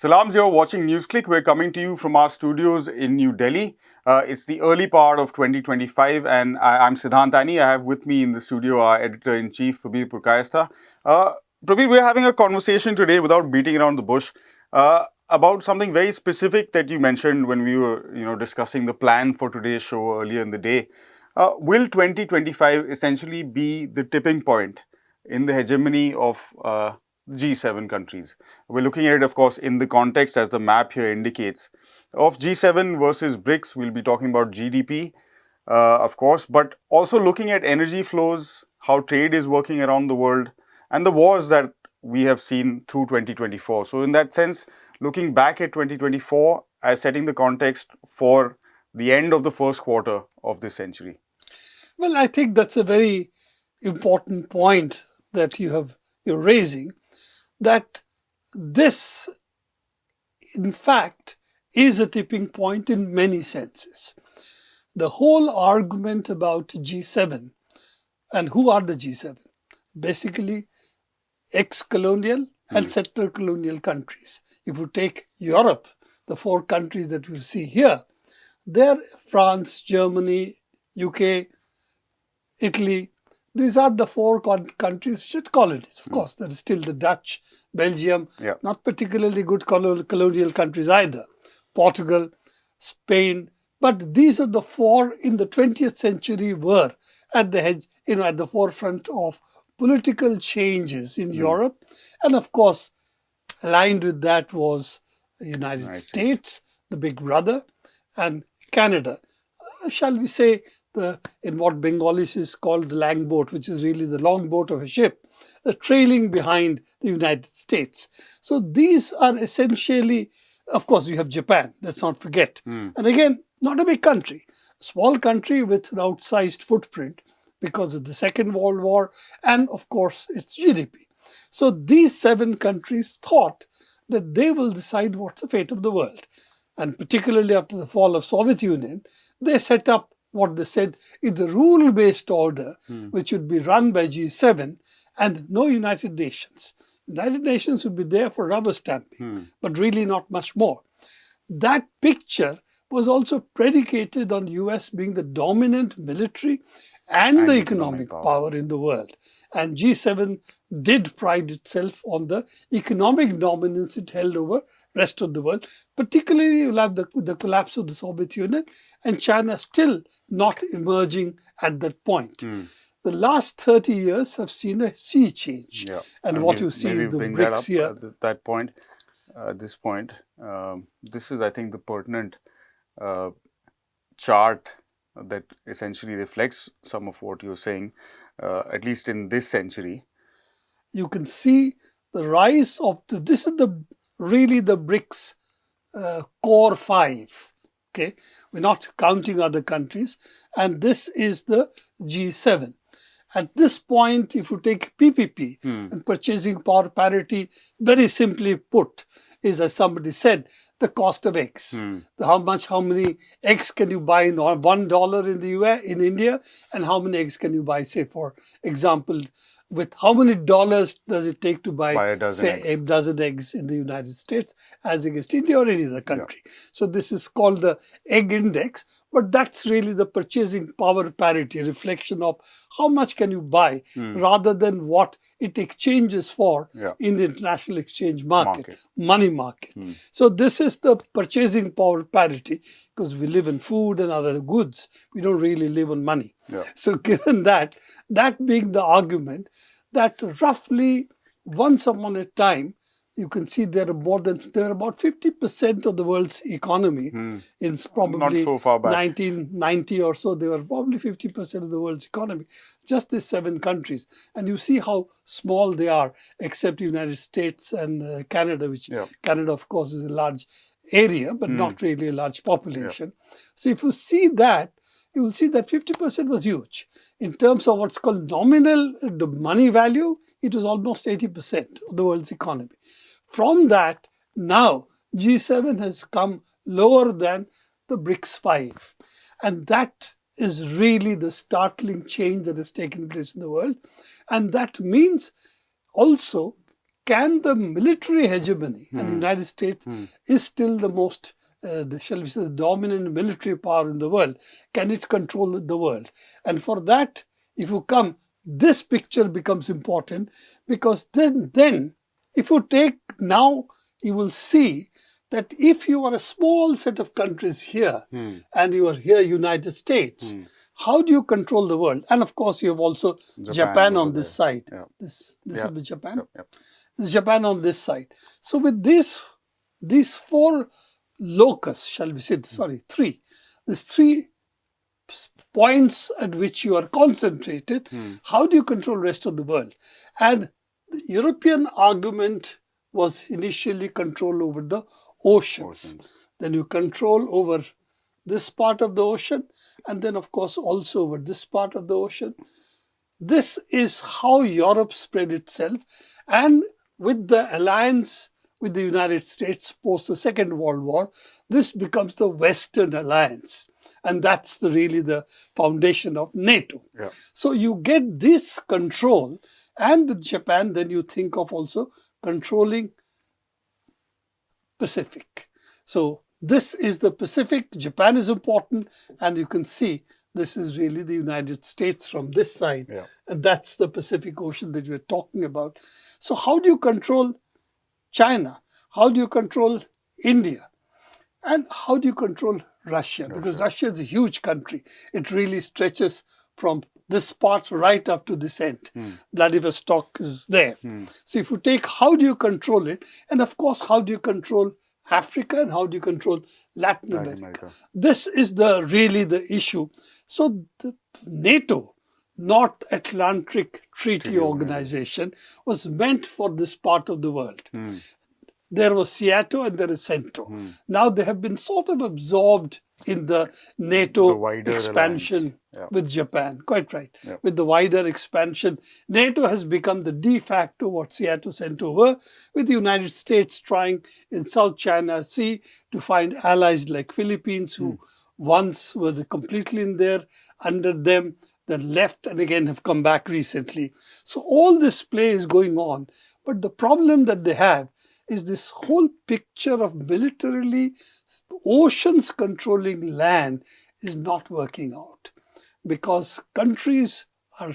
Salams, you're watching NewsClick. We're coming to you from our studios in New Delhi. It's the early part of 2025, and I'm Siddhantani. I have with me in the studio our editor-in-chief, Prabir Purkayastha. Prabir, we're having a conversation today without beating around the bush about something very specific that you mentioned when we were, discussing the plan for today's show earlier in the day. Will 2025 essentially be the tipping point in the hegemony of G7 countries? We're looking at it, of course, in the context, as the map here indicates, of G7 versus BRICS. We'll be talking about GDP, of course, but also looking at energy flows, how trade is working around the world, and the wars that we have seen through 2024. So in that sense, looking back at 2024 as setting the context for the end of the first quarter of this century. Well, I think that's a very important point that you're raising, that this, in fact, is a tipping point in many senses. The whole argument about G7, and who are the G7? Basically, ex-colonial and settler colonial countries. If you take Europe, the four countries that we see here, they're France, Germany, UK, Italy. These are the four countries which are colonies. Of course, there is still the Dutch, Belgium, not particularly good colonial countries either. Portugal, Spain. But these are the four in the 20th century were at the forefront of political changes in Europe. And of course, aligned with that was the United States, the big brother, and Canada. Shall we say, in what Bengalis is called the langboat, which is really the longboat of a ship, trailing behind the United States. So these are essentially, of course, you have Japan, let's not forget. And again, not a big country, a small country with an outsized footprint because of the Second World War and, of course, its GDP. So these 7 countries thought that they will decide what's the fate of the world. And particularly after the fall of Soviet Union, they set up what they said is the rule-based order, which would be run by G7 and no United Nations. United Nations would be there for rubber stamping, but really not much more. That picture was also predicated on US being the dominant military and the economic power in the world. And G7 did pride itself on the economic dominance it held over rest of the world. Particularly, you'll have the collapse of the Soviet Union and China still not emerging at that point. The last 30 years have seen a sea change. And what you see is the BRICS here. At this point, this is, I think, the pertinent chart that essentially reflects some of what you're saying, at least in this century. You can see the rise of this is really the BRICS core 5. Okay, we're not counting other countries, and this is the G7. At this point, if you take PPP and purchasing power parity, very simply put, is, as somebody said, the cost of eggs. How many eggs can you buy in $1 in the US, in India, and how many eggs can you buy, say, for example, with how many dollars does it take to buy a dozen eggs in the United States as against India or any other country? So this is called the egg index, but that's really the purchasing power parity, reflection of how much can you buy rather than what it exchanges for in the international exchange market. Money market. So this is the purchasing power parity, because we live in food and other goods. We don't really live on money. So given that being the argument, that roughly once upon a time, you can see there are about 50% of the world's economy in probably 1990 or so. They were probably 50% of the world's economy, just these 7 countries. And you see how small they are, except the United States and Canada, which Canada, of course, is a large area, but not really a large population. So if you see that, you will see that 50% was huge. In terms of what's called nominal, the money value, it was almost 80% of the world's economy. From that, now G7 has come lower than the BRICS 5. And that is really the startling change that has taken place in the world. And that means also can the military hegemony, and the United States is still the most, shall we say, the dominant military power in the world, can it control the world? And for that, if you come, this picture becomes important, because then if you take now, you will see that if you are a small set of countries here and you are here, United States, how do you control the world? And of course, you have also Japan on this side. Yeah. This is Japan. Yep. This is Japan on this side. So with these four locus, shall we say, three, these 3 points at which you are concentrated, how do you control the rest of the world? And the European argument was initially control over the oceans. Then you control over this part of the ocean, and then of course also over this part of the ocean. This is how Europe spread itself, and with the alliance with the United States post the Second World War, this becomes the Western Alliance. And that's really the foundation of NATO. Yeah. So you get this control, and with Japan, then you think of also controlling Pacific. So this is the Pacific. Japan is important, and you can see this is really the United States from this side. Yeah. And that's the Pacific Ocean that we're talking about. So how do you control China? How do you control India? And how do you control Russia? Because Russia is a huge country. It really stretches from this part right up to this end. Vladivostok is there. So if you take how do you control it, and of course how do you control Africa, and how do you control Latin America? This is really the issue. So the NATO, North Atlantic Treaty Organization, was meant for this part of the world. There was Seattle and there is CENTO. Now they have been sort of absorbed in the NATO expansion with Japan. Quite right. With the wider expansion, NATO has become the de facto what Seattle CENTO were, with the United States trying in South China Sea to find allies like Philippines, who once were completely in there under them, then left and again have come back recently. So all this play is going on. But the problem that they have is this whole picture of militarily oceans controlling land is not working out, because countries are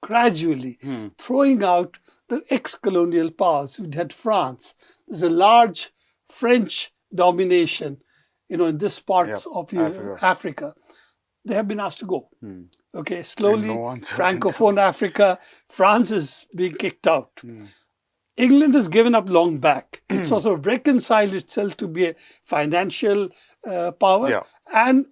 gradually throwing out the ex-colonial powers. We had France. There's a large French domination, in this parts of Africa. They have been asked to go. Okay, slowly, Francophone Africa, France is being kicked out. England has given up long back. It sort of reconciled itself to be a financial power and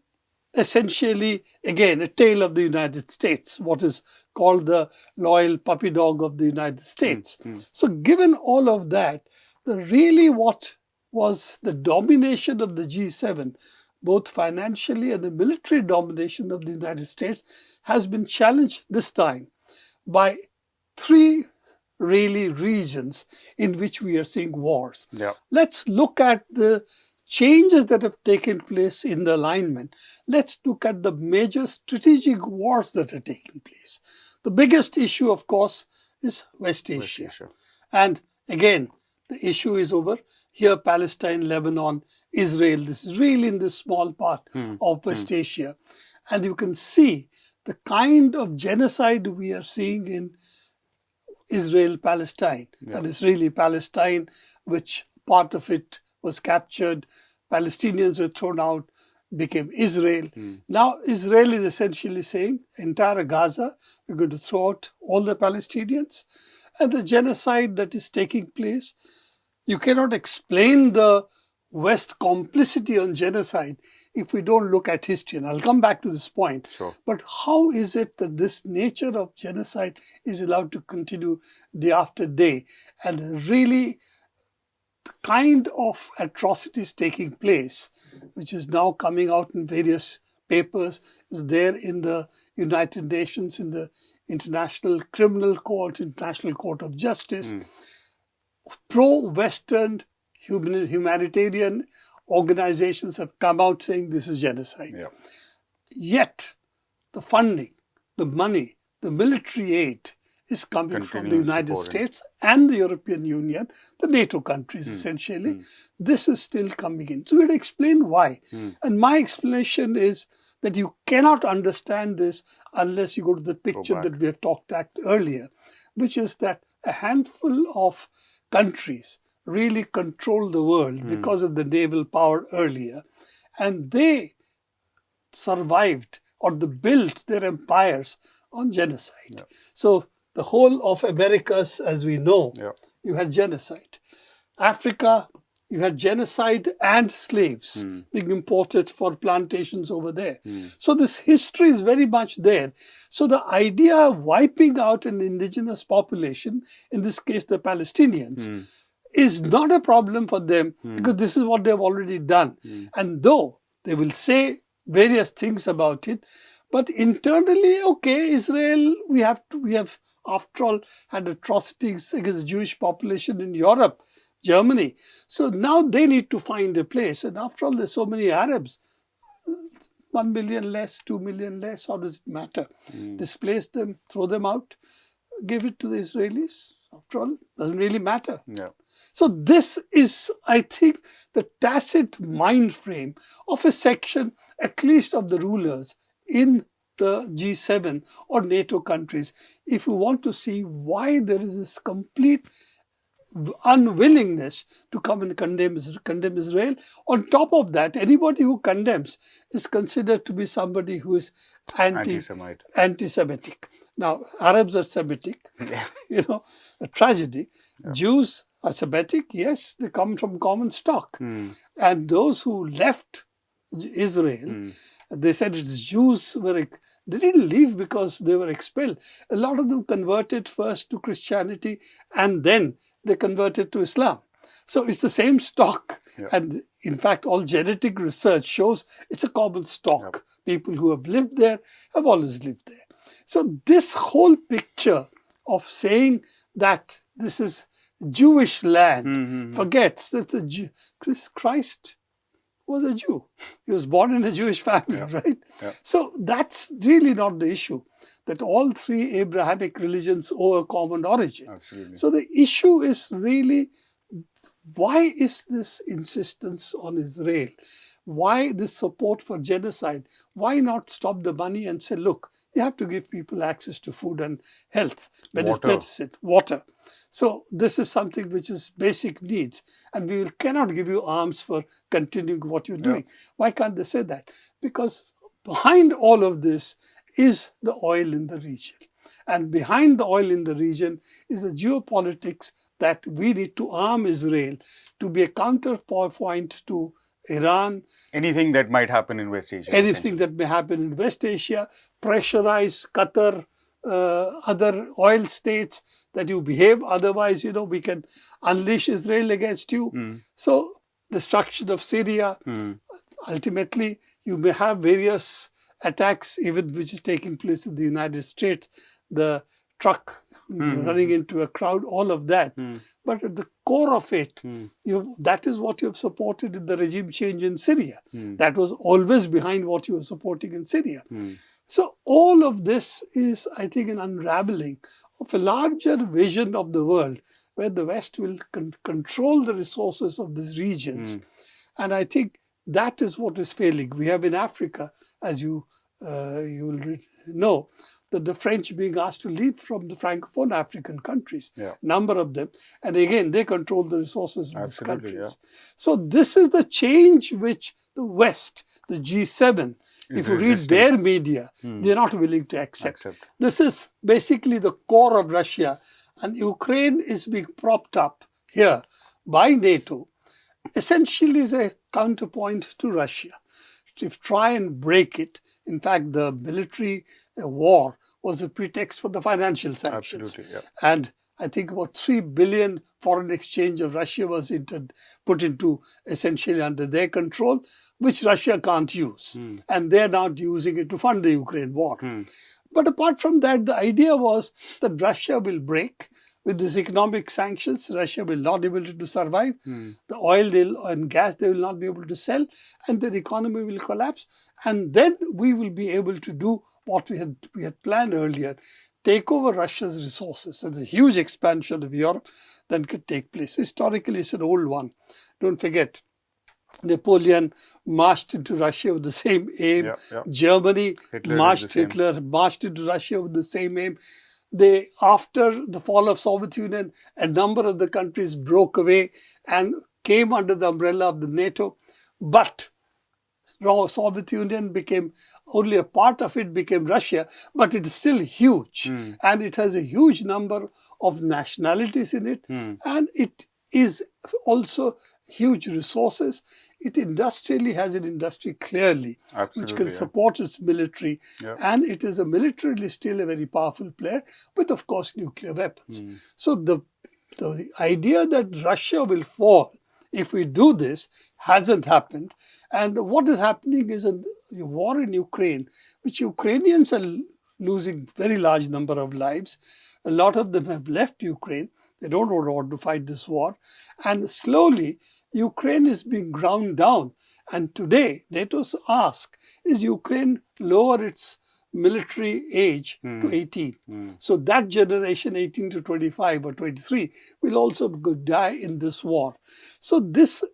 essentially, again, a tail of the United States, what is called the loyal puppy dog of the United States. So given all of that, really what was the domination of the G7, both financially and the military domination of the United States, has been challenged this time by 3 really regions in which we are seeing wars. Let's look at the changes that have taken place in the alignment. Let's look at the major strategic wars that are taking place. The biggest issue, of course, is West Asia. And again, the issue is over here, Palestine, Lebanon, Israel. This is really in this small part of West Asia. And you can see the kind of genocide we are seeing in Israel-Palestine. That is really Palestine, which part of it was captured. Palestinians were thrown out, became Israel. Now Israel is essentially saying, entire Gaza, we're going to throw out all the Palestinians. And the genocide that is taking place, you cannot explain the West complicity on genocide if we don't look at history. And I'll come back to this point. But how is it that this nature of genocide is allowed to continue day after day? And really, the kind of atrocities taking place, which is now coming out in various papers, is there in the United Nations, in the International Criminal Court, International Court of Justice. Pro-Western humanitarian organizations have come out saying this is genocide. Yet, the funding, the money, the military aid is coming from the Continuing United support. States and the European Union, the NATO countries essentially. This is still coming in. So we'll explain why. And my explanation is that you cannot understand this unless you go to the picture that we have talked about earlier, which is that a handful of countries really control the world because of the naval power earlier. And they survived or they built their empires on genocide. So the whole of Americas, as we know, you had genocide. Africa, you had genocide and slaves being imported for plantations over there. So this history is very much there. So the idea of wiping out an indigenous population, in this case the Palestinians, is not a problem for them because this is what they've already done. And though they will say various things about it, but internally, okay, Israel, we have after all had atrocities against the Jewish population in Europe, Germany. So now they need to find a place. And after all, there's so many Arabs. 1 million less, 2 million less, how does it matter? Displace them, throw them out, give it to the Israelis. After all, doesn't really matter. So this is, I think, the tacit mind frame of a section, at least of the rulers in the G7 or NATO countries, if you want to see why there is this complete unwillingness to come and condemn Israel. On top of that, anybody who condemns is considered to be somebody who is anti-Semitic. Now, Arabs are Semitic, you know, a tragedy. Jews are Semitic, yes, they come from common stock. And those who left Israel, they said it's Jews they didn't leave because they were expelled. A lot of them converted first to Christianity and then they converted to Islam. So it's the same stock. And in fact, all genetic research shows it's a common stock. People who have lived there have always lived there. So this whole picture of saying that this is Jewish land forgets that Christ was a Jew. He was born in a Jewish family, right? So that's really not the issue, that all three Abrahamic religions owe a common origin. So the issue is really, why is this insistence on Israel? Why this support for genocide? Why not stop the money and say, look, you have to give people access to food and health, medicine, water. So this is something which is basic needs, and we cannot give you arms for continuing what you're doing. Why can't they say that? Because behind all of this is the oil in the region. And behind the oil in the region is the geopolitics that we need to arm Israel to be a counterpoint to Iran. Anything that might happen in West Asia. Anything that may happen in West Asia, pressurize Qatar, other oil states, that you behave otherwise, you know, we can unleash Israel against you. So destruction of Syria, ultimately you may have various attacks even which is taking place in the United States, the truck running into a crowd, all of that. But at the core of it, that is what you have supported in the regime change in Syria. That was always behind what you were supporting in Syria. So all of this is, I think, an unraveling of a larger vision of the world where the West will control the resources of these regions. And I think that is what is failing. We have in Africa, as you will know, that the French being asked to leave from the Francophone African countries, number of them. And again, they control the resources of these countries. So this is the change which the West, the G7, if you read their media, they're not willing to accept. This is basically the core of Russia, and Ukraine is being propped up here by NATO, essentially is a counterpoint to Russia. To try and break it. In fact, the military war was a pretext for the financial sanctions. And I think about 3 billion foreign exchange of Russia was put into essentially under their control, which Russia can't use. And they're not using it to fund the Ukraine war. But apart from that, the idea was that Russia will break. With these economic sanctions, Russia will not be able to survive. The oil and gas they will not be able to sell, and their economy will collapse. And then we will be able to do what we had planned earlier, take over Russia's resources and the huge expansion of Europe then could take place. Historically, it's an old one. Don't forget, Napoleon marched into Russia with the same aim. Germany Hitler marched into Russia with the same aim. After the fall of Soviet Union, a number of the countries broke away and came under the umbrella of the NATO. But Soviet Union became, only a part of it became Russia, but it is still huge. And it has a huge number of nationalities in it. And it is also huge resources. It industrially has an industry clearly, which can support its military. And it is militarily still a very powerful player with, of course, nuclear weapons. So the idea that Russia will fall if we do this hasn't happened. And what is happening is a war in Ukraine, which Ukrainians are losing very large number of lives. A lot of them have left Ukraine. They don't want to fight this war. And slowly, Ukraine is being ground down. And today, NATO's ask is Ukraine lower its military age to 18. So that generation, 18 to 25 or 23, will also die in this war. So this,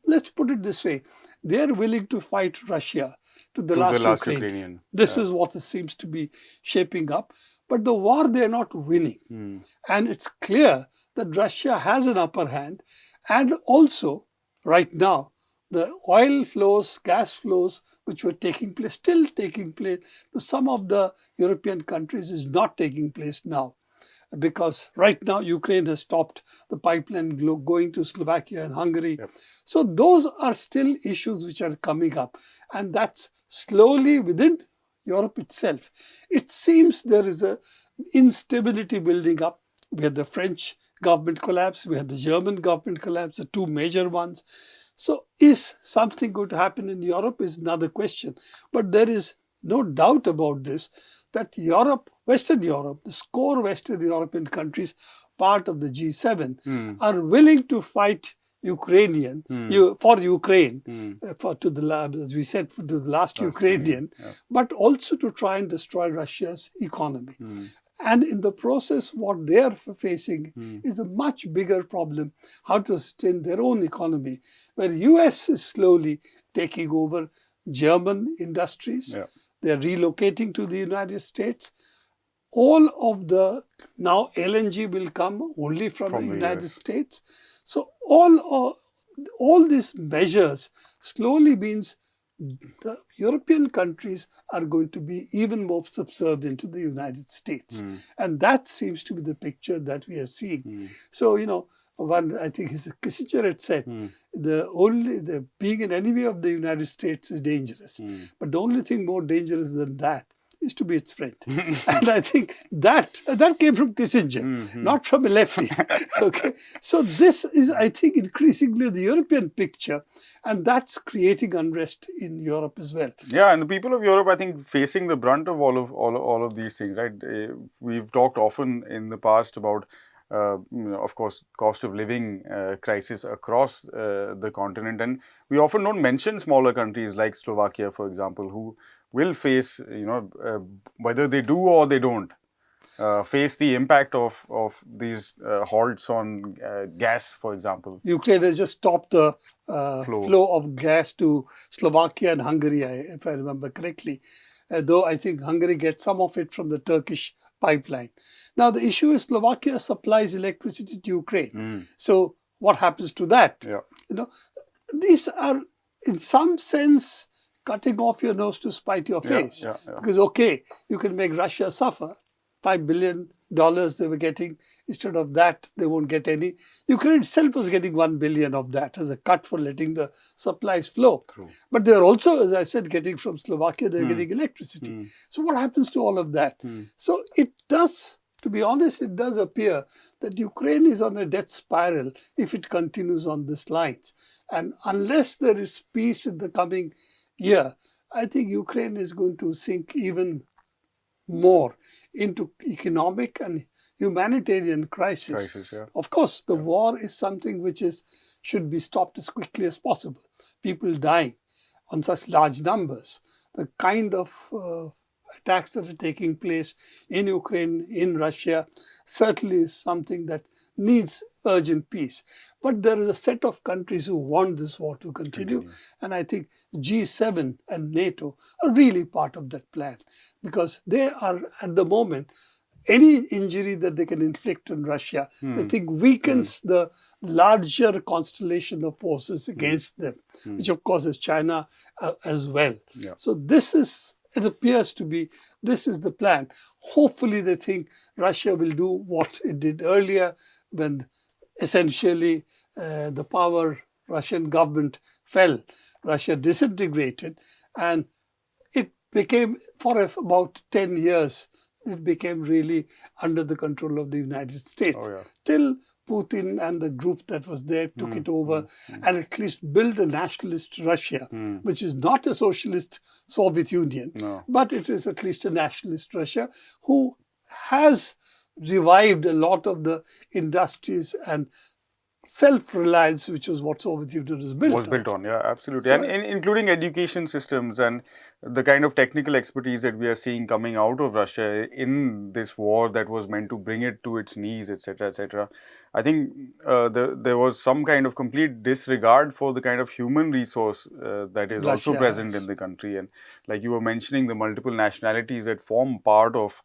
let's put it this way, they are willing to fight Russia to the last Ukrainian. This is what it seems to be shaping up. But the war, they are not winning. And it's clear that Russia has an upper hand. And also, right now, the oil flows, gas flows, which were taking place, still taking place to some of the European countries, is not taking place now. Because right now, Ukraine has stopped the pipeline going to Slovakia and Hungary. So those are still issues which are coming up. And that's slowly within Europe itself. It seems there is an instability building up. We had the French government collapse, we had the German government collapse, the two major ones. So is something going to happen in Europe is another question. But there is no doubt about this, that Europe, Western Europe, the core Western European countries, part of the G7, are willing to fight Ukrainian, for Ukraine, as we said, to the last Ukrainian, but also to try and destroy Russia's economy. And in the process, what they are facing is a much bigger problem, how to sustain their own economy, where US is slowly taking over German industries. They are relocating to the United States. All of the, now LNG will come only from the United States. So all these measures slowly means the European countries are going to be even more subservient to the United States. And that seems to be the picture that we are seeing. So, you know, one, I think Kissinger had said, the being an enemy of the United States is dangerous. But the only thing more dangerous than that is to be its friend. And I think that came from Kissinger, not from a lefty. Okay, so this is, I think, increasingly the European picture, and that's creating unrest in Europe as well. Yeah, and the people of Europe, I think, facing the brunt of all of these things. Right, we've talked often in the past about, of course, cost of living crisis across the continent, and we often don't mention smaller countries like Slovakia, for example, who will face, whether they do or they don't, face the impact of these halts on gas, for example. Ukraine has just stopped the flow of gas to Slovakia and Hungary, if I remember correctly. Though I think Hungary gets some of it from the Turkish pipeline. Now the issue is Slovakia supplies electricity to Ukraine. So what happens to that? You know, these are in some sense cutting off your nose to spite your face. Because, okay, you can make Russia suffer. $5 billion they were getting. Instead of that, they won't get any. Ukraine itself was getting $1 billion of that as a cut for letting the supplies flow. But they're also, as I said, getting from Slovakia, they're getting electricity. So what happens to all of that? So it does, to be honest, it does appear that Ukraine is on a death spiral if it continues on these lines. And unless there is peace in the coming year, I think Ukraine is going to sink even more into economic and humanitarian crisis. Of course, the war is something which should be stopped as quickly as possible. People dying on such large numbers, the kind of attacks that are taking place in Ukraine, in Russia, certainly is something that needs urgent peace. But there is a set of countries who want this war to continue. And I think G7 and NATO are really part of that plan, because they are at the moment, any injury that they can inflict on Russia, they think weakens the larger constellation of forces against them, which of course is China as well. So it appears to be, this is the plan. Hopefully they think Russia will do what it did earlier, when essentially the Russian government fell, Russia disintegrated, and it became, for about 10 years, it became really under the control of the United States. Till Putin and the group that was there took it over and at least built a nationalist Russia, which is not a socialist Soviet Union, but it is at least a nationalist Russia who has revived a lot of the industries and self-reliance, which was what Soviet Union was built on. Yeah, absolutely. So, and including education systems and the kind of technical expertise that we are seeing coming out of Russia in this war that was meant to bring it to its knees, etc., etc. I think there was some kind of complete disregard for the kind of human resource that is Russia also present in the country. And like you were mentioning, the multiple nationalities that form part of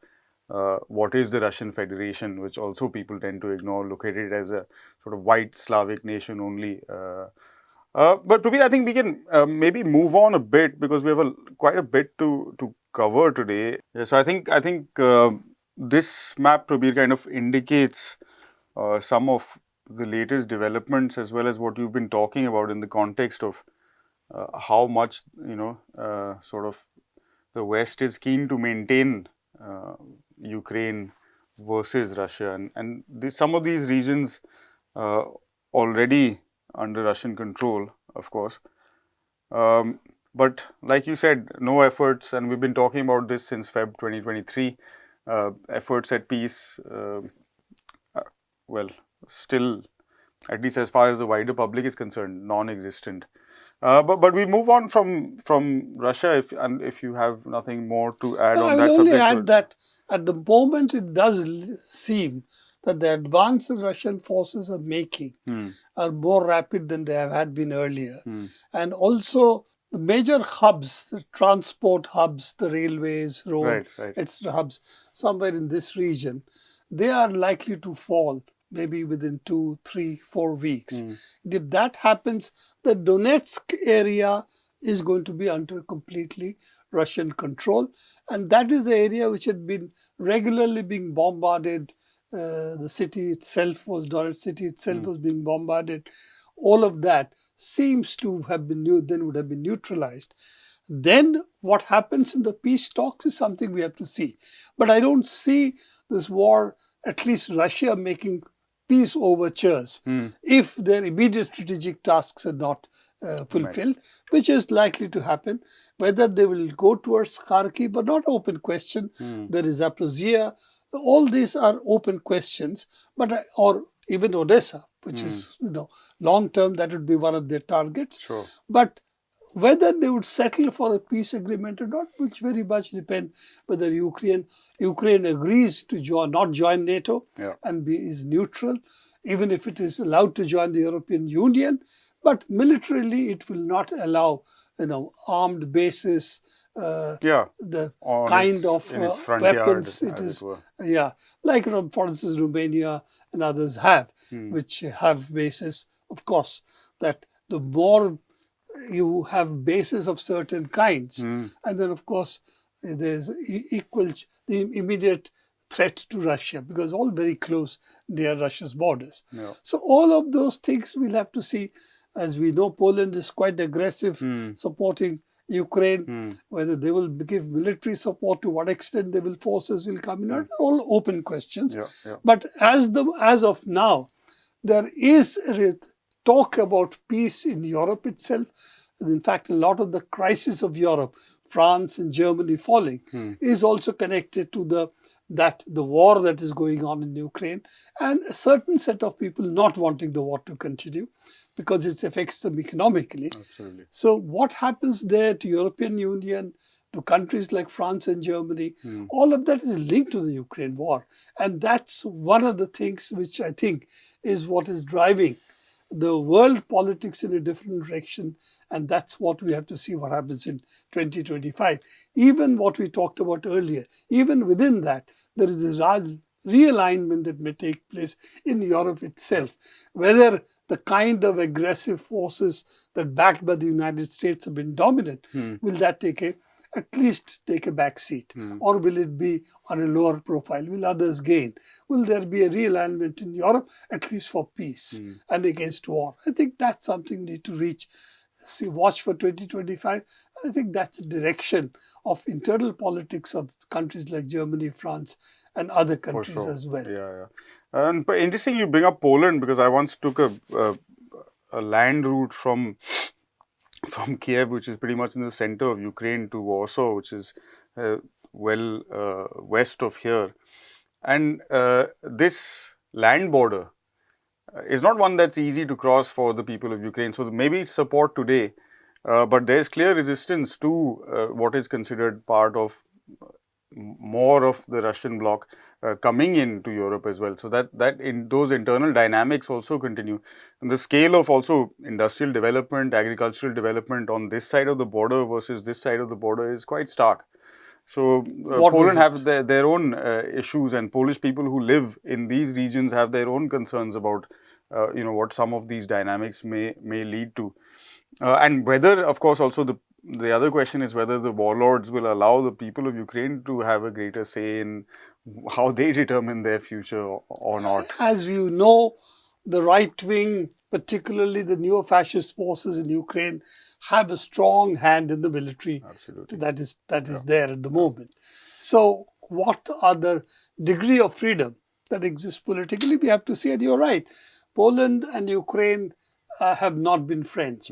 what is the Russian Federation, which also people tend to ignore, look at it as a sort of white Slavic nation only. But Prabir, I think we can maybe move on a bit, because we have quite a bit to cover today. So I think this map, Prabir, kind of indicates some of the latest developments, as well as what you've been talking about in the context of how much, sort of the West is keen to maintain Ukraine versus Russia, and some of these regions already under Russian control, of course. But like you said, no efforts, and we've been talking about this since Feb 2023, efforts at peace, well, still, at least as far as the wider public is concerned, non-existent. But we move on from Russia, if you have nothing more to add on that subject. I will only add that at the moment it does seem that the advances Russian forces are making are more rapid than they have been earlier. And also the major hubs, the transport hubs, the railways, road, etc. hubs, somewhere in this region, they are likely to fall maybe within 2, 3, 4 weeks. If that happens, the Donetsk area is going to be under completely Russian control. And that is the area which had been regularly being bombarded. The city itself was, Donetsk city itself was being bombarded. All of that seems to have been would have been neutralized. Then what happens in the peace talks is something we have to see. But I don't see this war, at least Russia, making peace overtures if their immediate strategic tasks are not fulfilled, which is likely to happen. Whether they will go towards Kharkiv, but not open question. There is Zaporizhzhia. All these are open questions, but or even Odessa, which is long term, that would be one of their targets. But whether they would settle for a peace agreement or not, which very much depend whether Ukraine agrees to not join NATO and is neutral, even if it is allowed to join the European Union. But militarily, it will not allow armed bases, the kind of weapons it is, like for instance Romania and others have, which have bases. Of course, that the more you have bases of certain kinds, and then of course there's the immediate threat to Russia, because all very close near Russia's borders. So all of those things we'll have to see. As we know, Poland is quite aggressive, supporting Ukraine. Whether they will give military support, to what extent forces will come in, are all open questions. But as of now, there is talk about peace in Europe itself. And in fact, a lot of the crisis of Europe, France and Germany falling, is also connected to the war that is going on in Ukraine, and a certain set of people not wanting the war to continue because it affects them economically. So what happens there to European Union, to countries like France and Germany. All of that is linked to the Ukraine war. And that's one of the things which I think is what is driving the world politics in a different direction. And that's what we have to see what happens in 2025. Even what we talked about earlier, even within that, there is this realignment that may take place in Europe itself. Whether the kind of aggressive forces that backed by the United States have been dominant, will that at least take a back seat? Or will it be on a lower profile? Will others gain? Will there be a realignment in Europe, at least for peace and against war? I think that's something we need to watch for 2025. I think that's the direction of internal politics of countries like Germany, France, and other countries as well. Yeah. But interesting you bring up Poland, because I once took a land route from Kiev, which is pretty much in the center of Ukraine, to Warsaw, which is west of here. And this land border is not one that's easy to cross for the people of Ukraine. So maybe it's support today, but there's clear resistance to what is considered part of more of the Russian bloc coming into Europe as well. So that in those internal dynamics also continue. And the scale of also industrial development, agricultural development on this side of the border versus this side of the border is quite stark. So Poland have their own issues, and Polish people who live in these regions have their own concerns about what some of these dynamics may lead to. And whether, of course, also the other question is whether the warlords will allow the people of Ukraine to have a greater say in how they determine their future or not. As you know, the right wing, particularly the neo-fascist forces in Ukraine, have a strong hand in the military. Absolutely. That is there at the moment. So what are the degree of freedom that exists politically? We have to see, and you're right. Poland and Ukraine have not been friends.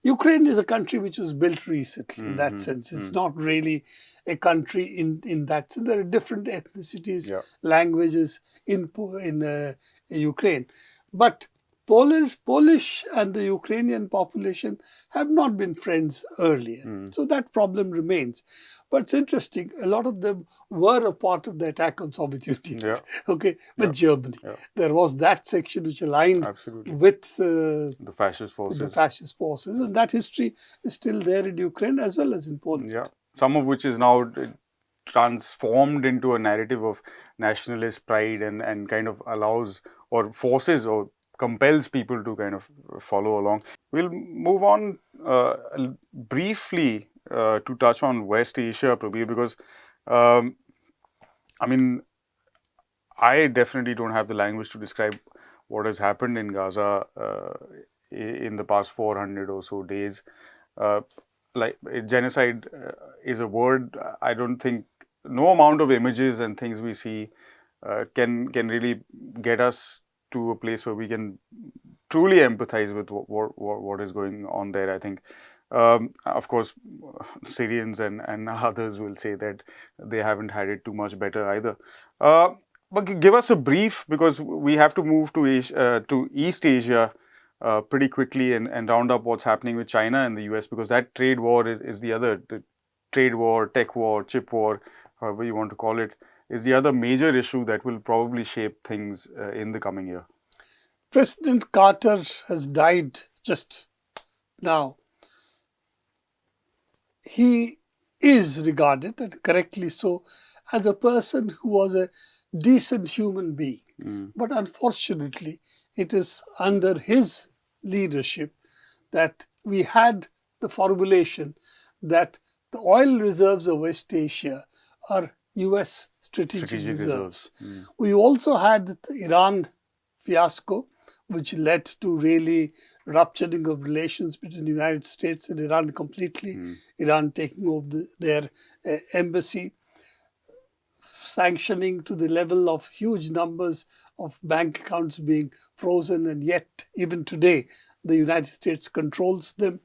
Ukraine is a country which was built recently in that sense. It's not really a country in that sense. There are different ethnicities, languages in Ukraine. But Polish and the Ukrainian population have not been friends earlier. So that problem remains. But it's interesting, a lot of them were a part of the attack on Soviet Union, with Germany. There was that section which aligned with the fascist forces. And that history is still there in Ukraine as well as in Poland. Yeah, some of which is now transformed into a narrative of nationalist pride and kind of allows or forces or compels people to kind of follow along. We'll move on briefly to touch on West Asia, Prabir, because I definitely don't have the language to describe what has happened in Gaza in the past 400 or so days. Like genocide is a word I don't think no amount of images and things we see can really get us to a place where we can truly empathize with what is going on there. I think, of course, Syrians and others will say that they haven't had it too much better either. But give us a brief, because we have to move to East Asia pretty quickly and round up what's happening with China and the US, because that trade war is the other, the trade war, tech war, chip war, however you want to call it, is the other major issue that will probably shape things in the coming year. President Carter has died just now. He is regarded, and correctly so, as a person who was a decent human being. But unfortunately, it is under his leadership that we had the formulation that the oil reserves of West Asia are US strategic reserves. We also had the Iran fiasco, which led to really rupturing of relations between the United States and Iran completely, Iran taking over their embassy, sanctioning to the level of huge numbers of bank accounts being frozen, and yet even today the United States controls them.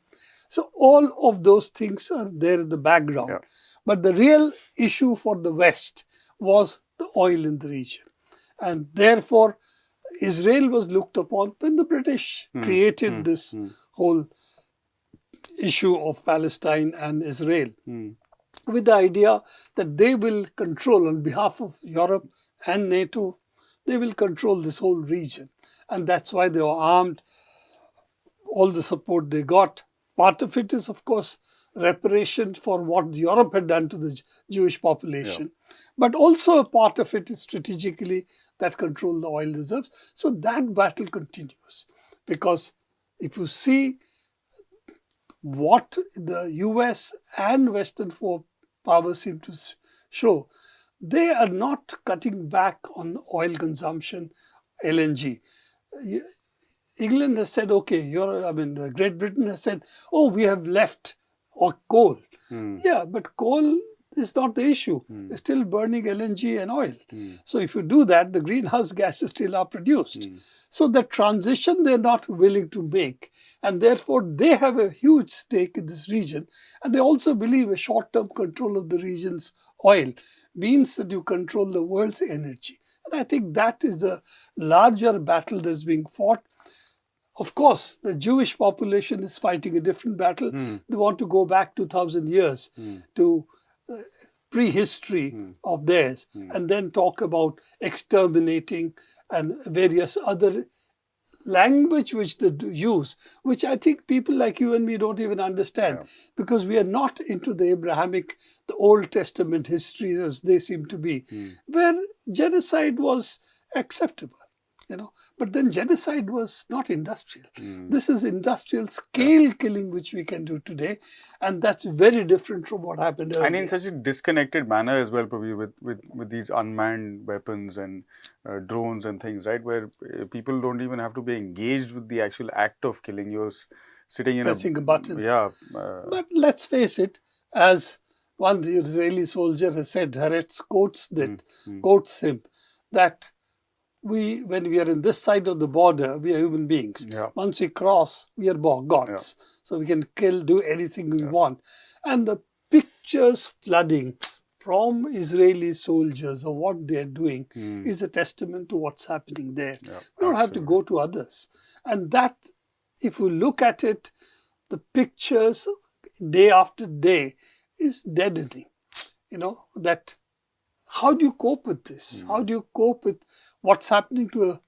So all of those things are there in the background. But the real issue for the West was the oil in the region. And therefore, Israel was looked upon when the British created this whole issue of Palestine and Israel. with the idea that they will control on behalf of Europe and NATO, they will control this whole region. And that's why they were armed, all the support they got. Part of it is, of course, reparation for what Europe had done to the Jewish population. Yeah. But also a part of it is strategically that control the oil reserves. So that battle continues. Because if you see what the US and Western powers seem to show, they are not cutting back on oil consumption, LNG. England has said, okay, Great Britain has said, oh, we have left coal. Yeah, but coal is not the issue. They're still burning LNG and oil. So if you do that, the greenhouse gases still are produced. So the transition they're not willing to make, and therefore they have a huge stake in this region. And they also believe a short-term control of the region's oil means that you control the world's energy. And I think that is the larger battle that's being fought. Of course, the Jewish population is fighting a different battle. They want to go back 2,000 years to prehistory of theirs and then talk about exterminating and various other language which they use, which I think people like you and me don't even understand because we are not into the Abrahamic, the Old Testament history as they seem to be, where genocide was acceptable. But then genocide was not industrial. This is industrial scale killing which we can do today, and that's very different from what happened earlier. And in such a disconnected manner as well, Prabir, with these unmanned weapons and drones and things, right, where people don't even have to be engaged with the actual act of killing. You're sitting in pressing a button. Yeah. But let's face it, as one Israeli soldier has said, Haaretz quotes him, that when we are in this side of the border, we are human beings. Once we cross, we are gods. So we can do anything we want. And the pictures flooding from Israeli soldiers of what they are doing is a testament to what's happening there. We don't have to go to others. And that, if you look at it, the pictures day after day is deadening. That how do you cope with this? How do you cope with what's happening to a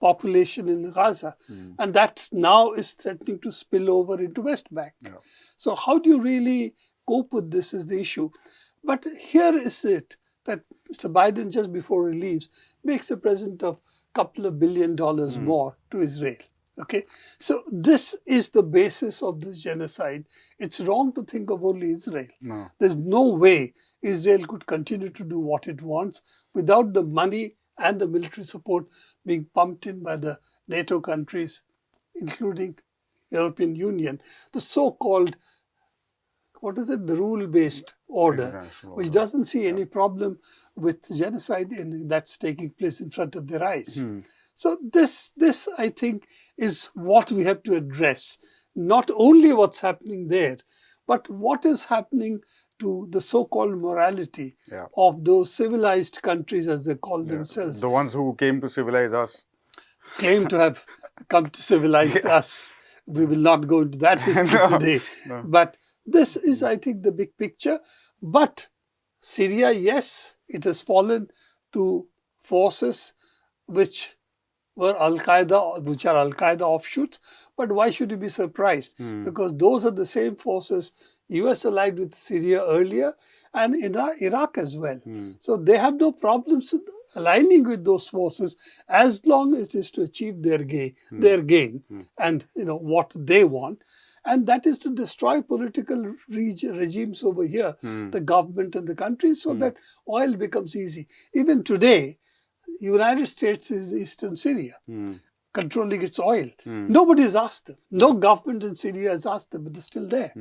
population in Gaza? And that now is threatening to spill over into West Bank. So how do you really cope with this is the issue. But here is it that Mr. Biden, just before he leaves, makes a present of a couple of $2 billion more to Israel. Okay, so this is the basis of this genocide. It's wrong to think of only Israel. There's no way Israel could continue to do what it wants without the money and the military support being pumped in by the NATO countries, including European Union. The so-called, the rule-based order, which doesn't see any problem with genocide that's taking place in front of their eyes. So this, I think, is what we have to address. Not only what's happening there, but what is happening to the so-called morality of those civilized countries, as they call themselves. The ones who came to civilize us. Claim to have come to civilize us. We will not go into that history today. But this is, I think, the big picture. But Syria, yes, it has fallen to forces which were which are Al-Qaeda offshoots. But why should you be surprised? Because those are the same forces US allied with Syria earlier and in Iraq as well. So they have no problems aligning with those forces as long as it is to achieve their gain and what they want. And that is to destroy political regimes over here, the government and the country, so that oil becomes easy. Even today, the United States is Eastern Syria, controlling its oil. Nobody's asked them. No government in Syria has asked them, but they're still there.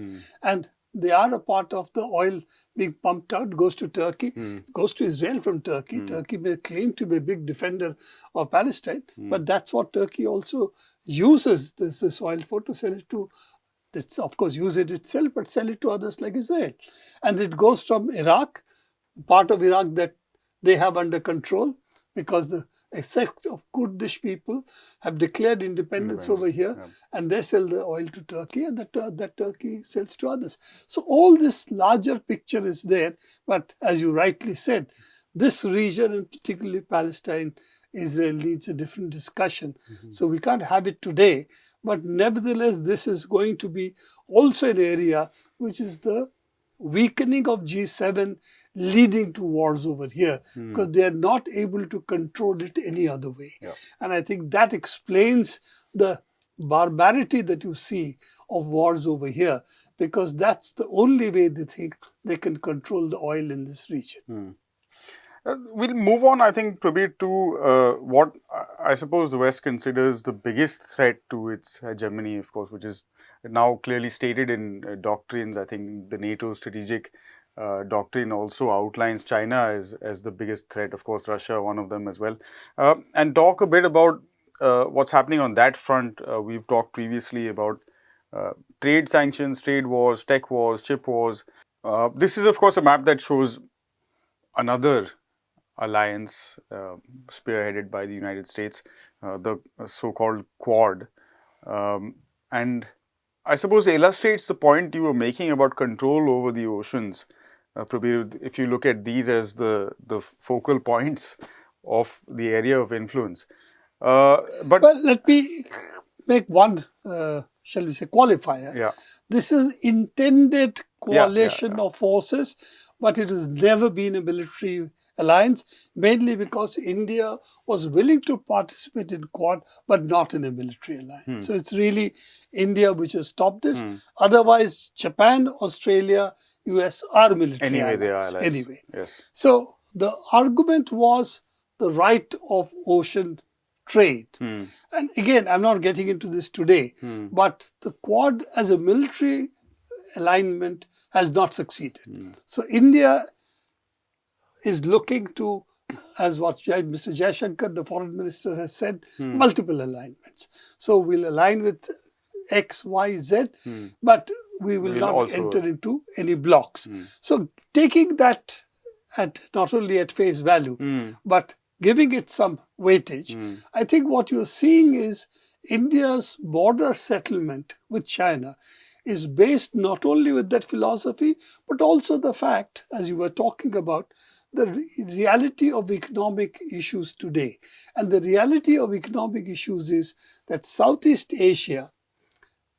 And they are a part of the oil being pumped out, goes to Turkey, goes to Israel from Turkey. Turkey may claim to be a big defender of Palestine, but that's what Turkey also uses this oil for, to sell it to. It's, of course, use it itself, but sell it to others like Israel. And it goes from Iraq, part of Iraq that they have under control, because the a sect of Kurdish people have declared independence over here, and they sell the oil to Turkey, and that Turkey sells to others. So all this larger picture is there, but as you rightly said, this region, and particularly Palestine, Israel, needs a different discussion. So we can't have it today, but nevertheless, this is going to be also an area which is the weakening of G7 leading to wars over here, because they are not able to control it any other way. And I think that explains the barbarity that you see of wars over here, because that's the only way they think they can control the oil in this region. We'll move on, I think, Prabir, to what I suppose the West considers the biggest threat to its hegemony, of course, which is now clearly stated in doctrines. I think the NATO strategic doctrine also outlines China as the biggest threat, of course, Russia, one of them as well. And talk a bit about what's happening on that front. We've talked previously about trade sanctions, trade wars, tech wars, chip wars. This is, of course, a map that shows another alliance spearheaded by the United States, the so-called Quad. And I suppose it illustrates the point you were making about control over the oceans. Prabir, if you look at these as the focal points of the area of influence. But well, let me make one, shall we say, qualifier. This is intended coalition of forces, but it has never been a military alliance, mainly because India was willing to participate in Quad, but not in a military alliance. So it's really India which has stopped this. Otherwise, Japan, Australia, US are military allies. They are allies. Anyway. So the argument was the right of ocean trade. And again, I'm not getting into this today, but the Quad as a military alignment has not succeeded. So India is looking to, as what Mr. Jaishankar, the foreign minister, has said, multiple alignments. So we'll align with X, Y, Z, but we will not enter into any blocks. So taking that at not only at face value, but giving it some weightage, I think what you're seeing is India's border settlement with China is based not only with that philosophy, but also the fact, as you were talking about, the reality of economic issues today. And the reality of economic issues is that Southeast Asia,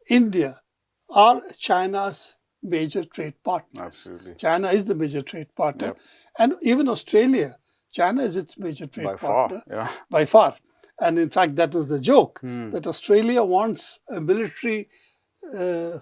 India, are China's major trade partners. Absolutely. China is the major trade partner. And even Australia, China is its major trade partner. By far. And in fact, that was the joke, that Australia wants a military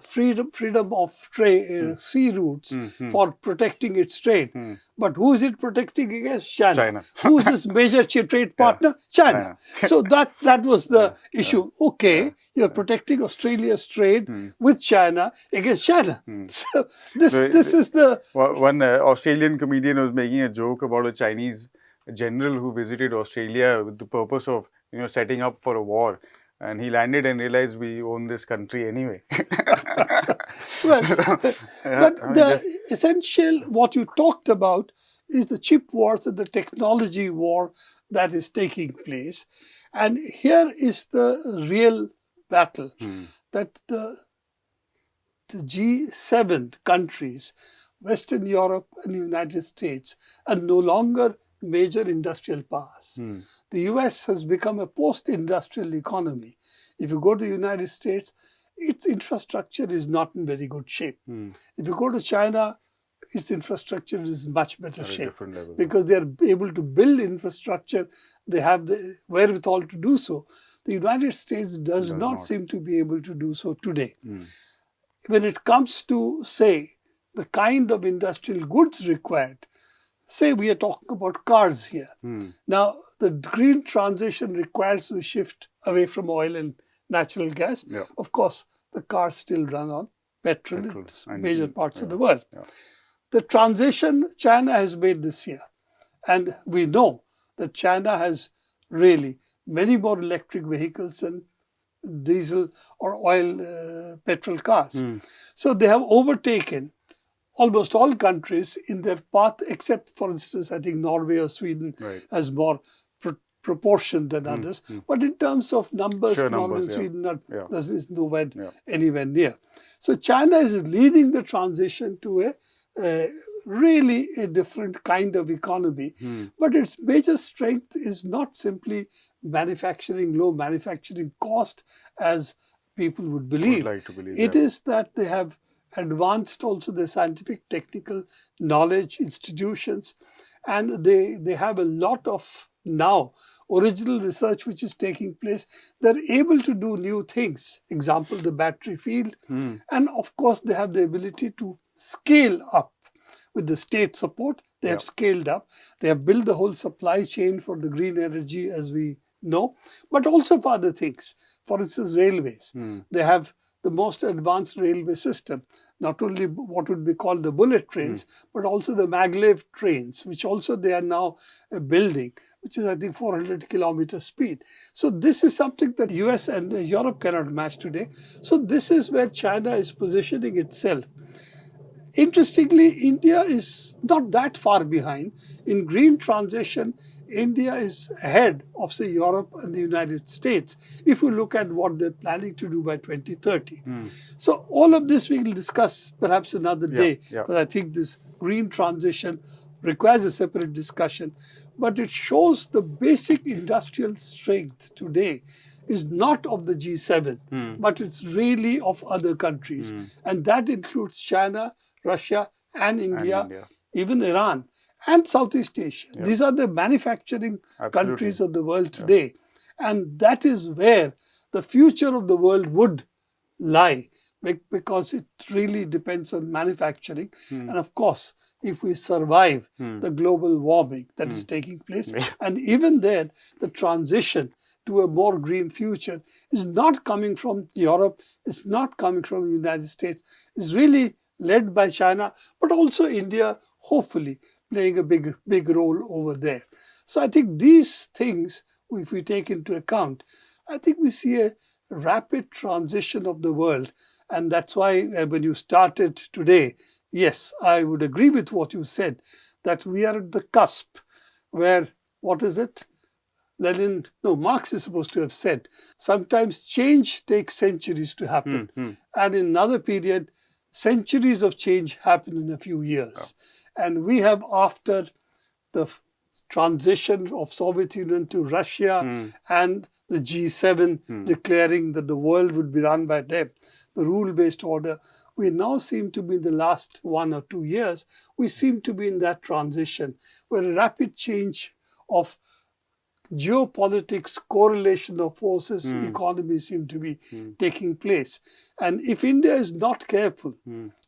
freedom of trade, sea routes for protecting its trade. But who is it protecting against? China. Who is its major trade partner? China. So that was the issue. Okay, you're protecting Australia's trade with China against China. So this is the... One Australian comedian was making a joke about a Chinese general who visited Australia with the purpose of setting up for a war. And he landed and realized we own this country anyway. Well, but the essential, what you talked about, is the chip wars and the technology war that is taking place. And here is the real battle, that the G7 countries, Western Europe and the United States, are no longer major industrial powers. The US has become a post-industrial economy. If you go to the United States, its infrastructure is not in very good shape. If you go to China, its infrastructure is in much better shape because they are able to build infrastructure. They have the wherewithal to do so. The United States does not seem to be able to do so today. When it comes to, say, the kind of industrial goods required, say we are talking about cars here. Now, the green transition requires to shift away from oil and natural gas. Of course, the cars still run on petrol in major parts of the world. The transition China has made this year. And we know that China has really many more electric vehicles than diesel or oil petrol cars. So they have overtaken almost all countries in their path, except, for instance, I think Norway or Sweden has more proportion than others. But in terms of numbers, Sheer Norway numbers, and yeah. Sweden is nowhere Yeah. anywhere near. So China is leading the transition to a really a different kind of economy. But its major strength is not simply manufacturing, low manufacturing cost, as people would believe. Would like to believe, It yeah. is that they have advanced also the scientific, technical knowledge, institutions, and they have a lot of now original research which is taking place. They're able to do new things, example the battery field, and of course they have the ability to scale up with the state support. They have scaled up. They have built the whole supply chain for the green energy, as we know, but also for other things. For instance, railways. They have the most advanced railway system, not only what would be called the bullet trains, but also the maglev trains, which also they are now building, which is I think 400 kilometer speed. So this is something that US and Europe cannot match today. So this is where China is positioning itself. Interestingly, India is not that far behind. In green transition, India is ahead of, say, Europe and the United States, if you look at what they're planning to do by 2030. So all of this we will discuss perhaps another day, because I think this green transition requires a separate discussion. But it shows the basic industrial strength today is not of the G7, but it's really of other countries. And that includes China, Russia, and India, even Iran, and Southeast Asia. These are the manufacturing countries of the world today. And that is where the future of the world would lie, because it really depends on manufacturing. And of course, if we survive the global warming that is taking place, and even then, the transition to a more green future is not coming from Europe, it's not coming from the United States, it's really led by China, but also India, hopefully playing a big role over there. So I think these things, if we take into account, I think we see a rapid transition of the world. And that's why when you started today, yes, I would agree with what you said, that we are at the cusp where, what is it? Marx is supposed to have said, sometimes change takes centuries to happen. And in another period, centuries of change happen in a few years. And we have, after the transition of Soviet Union to Russia and the G7 declaring that the world would be run by them, the rule-based order, we now seem to be in the last 1 or 2 years, we seem to be in that transition where a rapid change of geopolitics, correlation of forces, economies seem to be taking place. And if India is not careful,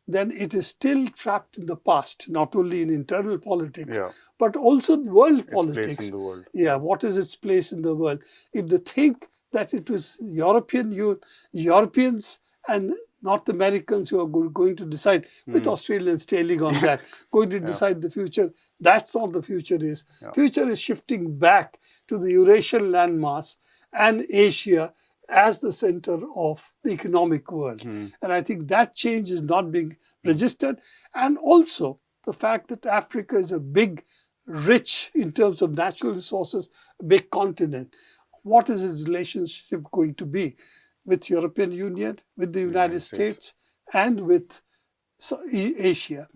then it is still trapped in the past, not only in internal politics, but also world politics. Place in the world. What is its place in the world? If they think that it was Europeans and North Americans who are going to decide, with Australians tailing on that, going to decide the future. That's not the future is. Future is shifting back to the Eurasian landmass and Asia as the center of the economic world. And I think that change is not being registered. And also the fact that Africa is a big, rich in terms of natural resources, a big continent. What is its relationship going to be with European Union, with the United States, and with Asia?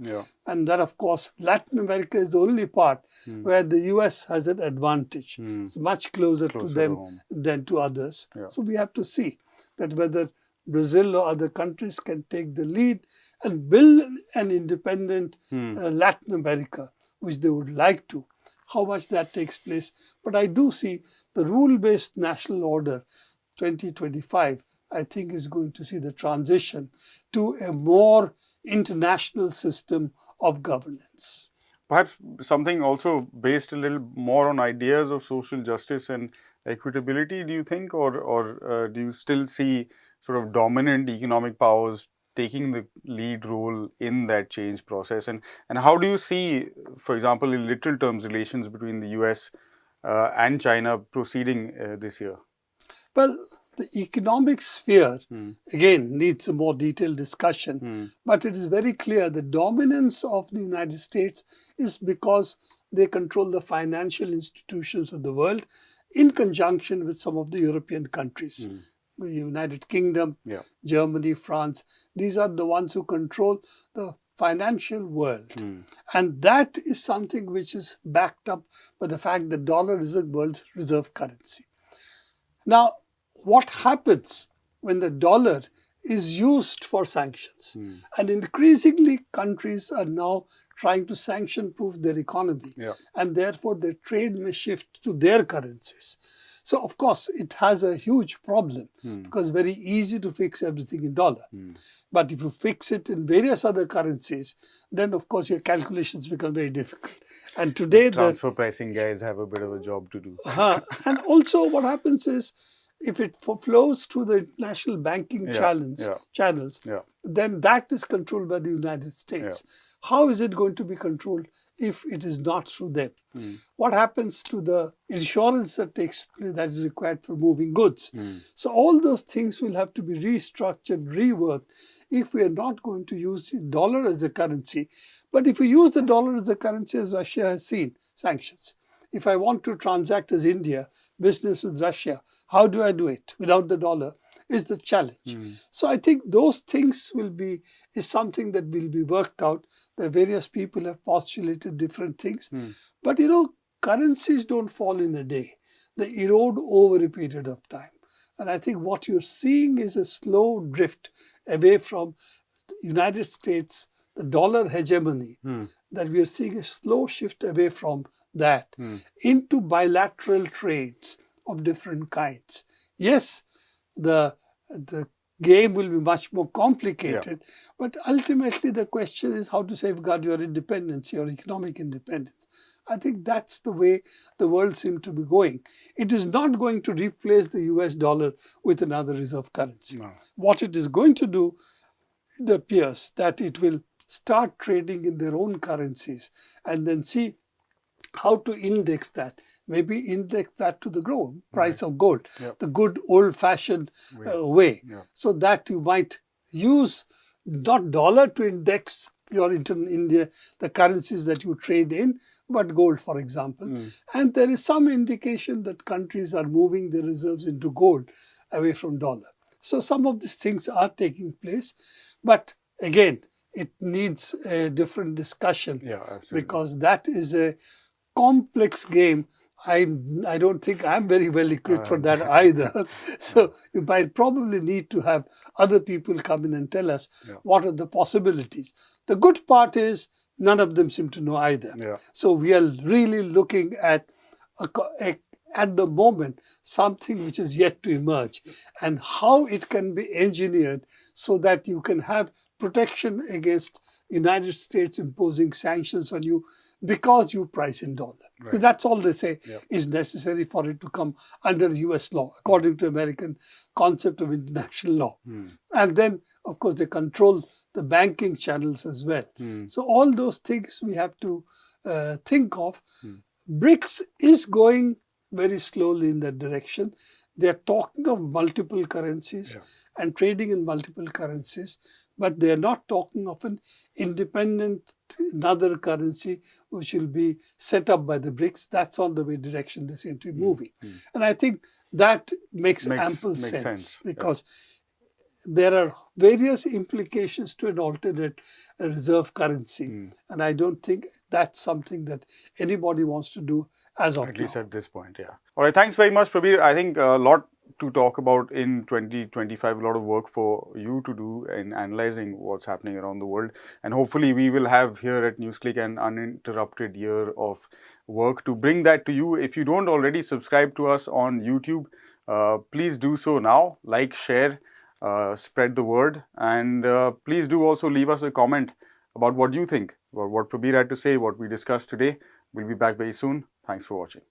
And that, of course, Latin America is the only part where the US has an advantage. It's much closer to them than to others. So we have to see that whether Brazil or other countries can take the lead and build an independent Latin America, which they would like to. How much that takes place. But I do see the rule-based national order 2025, I think, is going to see the transition to a more international system of governance. Perhaps something also based a little more on ideas of social justice and equitability, do you think? Or do you still see sort of dominant economic powers taking the lead role in that change process? And how do you see, for example, in literal terms, relations between the US and China proceeding this year? Well, the economic sphere, again, needs a more detailed discussion. But it is very clear the dominance of the United States is because they control the financial institutions of the world. in conjunction with some of the European countries. The United Kingdom, Germany, France, these are the ones who control the financial world. And that is something which is backed up by the fact that dollar is the world's reserve currency. Now, what happens when the dollar is used for sanctions? And increasingly, countries are now trying to sanction-proof their economy. And therefore, their trade may shift to their currencies. So, of course, it has a huge problem because it's very easy to fix everything in dollar. But if you fix it in various other currencies, then, of course, your calculations become very difficult. And today, transfer pricing guys have a bit of a job to do. And also what happens is, if it flows through the international banking channels, then that is controlled by the United States. How is it going to be controlled if it is not through them? What happens to the insurance that takes place, that is required for moving goods? So all those things will have to be restructured, reworked, if we are not going to use the dollar as a currency. But if we use the dollar as a currency, as Russia has seen, sanctions. If I want to transact as India, business with Russia, how do I do it without the dollar is the challenge. So I think those things is something that will be worked out. The various people have postulated different things. But currencies don't fall in a day. They erode over a period of time. And I think what you're seeing is a slow drift away from the United States, the dollar hegemony, that we are seeing a slow shift away from that into bilateral trades of different kinds. Yes, the game will be much more complicated, but ultimately the question is how to safeguard your independence, your economic independence. I think that's the way the world seems to be going. It is not going to replace the US dollar with another reserve currency. What it is going to do, it appears that it will start trading in their own currencies and then see how to index that. Maybe index that to the price of gold, the good old-fashioned way. So that you might use not dollar to index your India, the currencies that you trade in, but gold, for example. And there is some indication that countries are moving their reserves into gold away from dollar. So some of these things are taking place. But again, it needs a different discussion because that is a complex game. I don't think I'm very well equipped for that either. So you might probably need to have other people come in and tell us what are the possibilities. The good part is none of them seem to know either. So we are really looking at the moment something which is yet to emerge and how it can be engineered so that you can have protection against United States imposing sanctions on you because you price in dollar. Because that's all they say is necessary for it to come under US law, according to American concept of international law. And then, of course, they control the banking channels as well. So all those things we have to think of. BRICS is going very slowly in that direction. They are talking of multiple currencies and trading in multiple currencies, but they are not talking of an independent another currency which will be set up by the BRICS. That's on the way direction they seem to be moving. And I think that makes ample sense because there are various implications to an alternate reserve currency. And I don't think that's something that anybody wants to do as of now. At least at this point, All right, thanks very much, Prabir. I think a lot to talk about in 2025, a lot of work for you to do in analyzing what's happening around the world. And hopefully we will have here at NewsClick an uninterrupted year of work to bring that to you. If you don't already subscribe to us on YouTube, please do so now. Like, share, spread the word, and please do also leave us a comment about what you think, about what Prabir had to say, what we discussed today. We'll be back very soon. Thanks for watching.